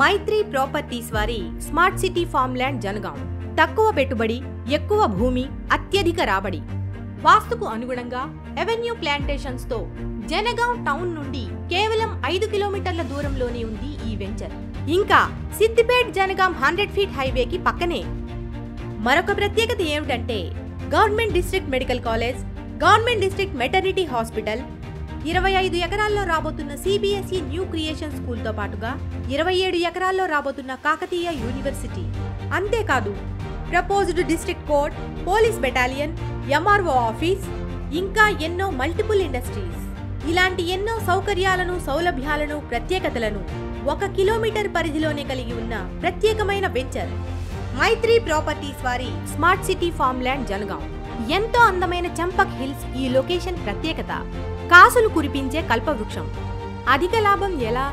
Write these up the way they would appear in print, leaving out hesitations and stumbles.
మైత్రి properties వారి smart city farmland Jangaon. తక్కువ పెట్టుబడి, ఎక్కువ భూమి, అత్యధిక రాబడి. వాస్తుకు అనుగుణంగా ఎవెన్యూ ప్లాంటేషన్స్ తో జనగాం టౌన్ నుండి కేవలం 5 కిలోమీటర్ల దూరంలోనే ఉంది ఈ వెంచర్. ఇంకా సిద్దిపేట్ జనగాం 100 ఫీట్ హైవేకి పక్కనే. మరొక ప్రత్యేకత ఏమిటంటే government district medical college, government district maternity hospital, 25 ఎకరాల్లో రాబోతున్న CBSE న్యూ క్రియేషన్ స్కూల్తో పాటుగా 27 ఎకరాల్లో రాబోతున్న కాకతీయ యూనివర్సిటీ. అంతేకాదు proposed district court, police battalion, MRO office, ఇంకా ఎన్నో మల్టిపుల్ ఇండస్ట్రీస్. ఇలాంటి ఎన్నో సౌకర్యాలను, సౌలభ్యాలను, ప్రత్యేకతలను 1 కిలోమీటర్ పరిధిలోనే కలిగి ఉన్న ప్రత్యేకమైన వెంచర్ మైత్రి ప్రాపర్టీస్ వారి స్మార్ట్ సిటీ ఫార్మ్‌ల్యాండ్ జనగాం. ఎంతో అందమైన చంపక్ హిల్స్ ఈ లొకేషన్ ప్రత్యేకత. కాసులు కురిపించే కల్పవృక్షం. అధిక లాభం ఎలా?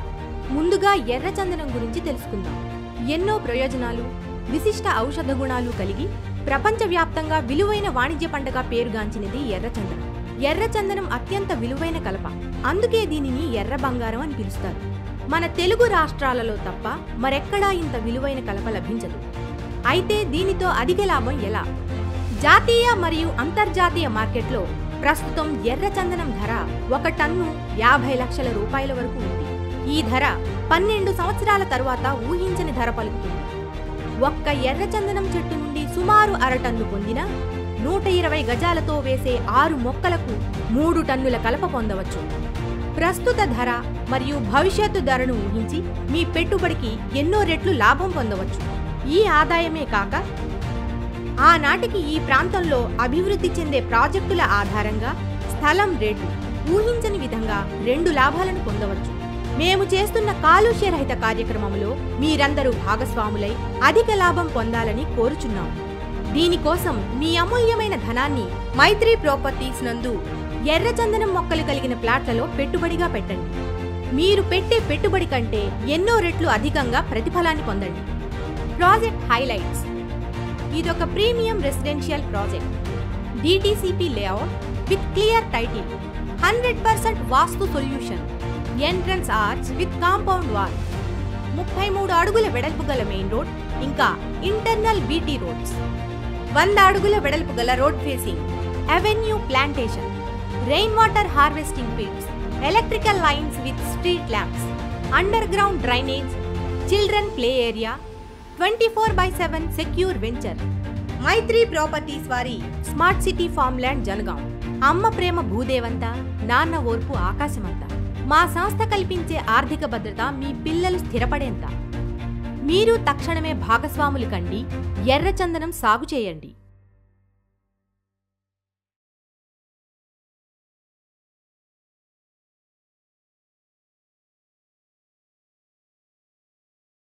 ముందుగా ఎర్రచందనం గురించి తెలుసుకుందాం. ఎన్నో ప్రయోజనాలు, విశిష్ట ఔషధ గుణాలు కలిగి ప్రపంచవ్యాప్తంగా విలువైన వాణిజ్య పంటగా పేరుగాంచినది ఎర్రచందనం. ఎర్రచందనం అత్యంత విలువైన కలప. అందుకే దీనిని ఎర్ర బంగారం అని పిలుస్తారు. మన తెలుగు రాష్ట్రాలలో తప్ప మరెక్కడా ఇంత విలువైన కలప లభించదు. అయితే దీనితో అధిక లాభం ఎలా? జాతీయ మరియు అంతర్జాతీయ మార్కెట్లో ప్రస్తుతం ఎర్రచందనం ధర 1 టన్ను 50 లక్షల రూపాయల వరకు ఉంది. ఈ ధర 12 సంవత్సరాల తరువాత ఊహించని ధర పలుకుతుంది. ఒక్క ఎర్రచందనం చెట్టు నుండి సుమారు 1/2 టన్ను పొందిన 120 గజాలతో వేసే 6 మొక్కలకు 3 టన్నుల కలప పొందవచ్చు. ప్రస్తుత ధర మరియు భవిష్యత్తు ధరను ఊహించి మీ పెట్టుబడికి ఎన్నో రెట్లు లాభం పొందవచ్చు. ఈ ఆదాయమే కాక ఆనాటికి ఈ ప్రాంతంలో అభివృద్ధి చెందే ప్రాజెక్టుల ఆధారంగా స్థలం రేటు ఊహించని విధంగా 2 లాభాలను పొందవచ్చు. మేము చేస్తున్న కాలుష్యరహిత కార్యక్రమంలో మీరందరూ భాగస్వాములై అధిక లాభం పొందాలని కోరుచున్నాం. దీనికోసం మీ అమూల్యమైన ధనాన్ని మైత్రి ప్రాపర్టీస్ నందు ఎర్రచందనం మొక్కలు కలిగిన ప్లాట్లలో పెట్టుబడిగా పెట్టండి. మీరు పెట్టే పెట్టుబడి కంటే ఎన్నో రెట్లు అధికంగా ప్రతిఫలాన్ని పొందండి. Project highlights. ఇదొక premium residential project. DTCP layout with clear title, 100% vastu solution, entrance arch with compound wall, 33 అడుగుల వెడల్పు గల మెయిన్ రోడ్, ఇంకా ఇంటర్నల్ BT రోడ్స్, 100 అడుగుల వెడల్పు గల road facing, avenue plantation, rain water harvesting pits, electrical lines with street lamps, underground drainage, children play area, 24/7 secure venture. Maitri properties వారి smart city farmland Jangaon. అమ్మ ప్రేమ భూదేవంత, నాన్న ఓర్పు ఆకాశమంత. మా సంస్థ కల్పించే ఆర్థిక భద్రత మీ పిల్లలు స్థిరపడేంత. మీరు తక్షణమే భాగస్వాములు కండి, ఎర్రచందనం సాగు చేయండి.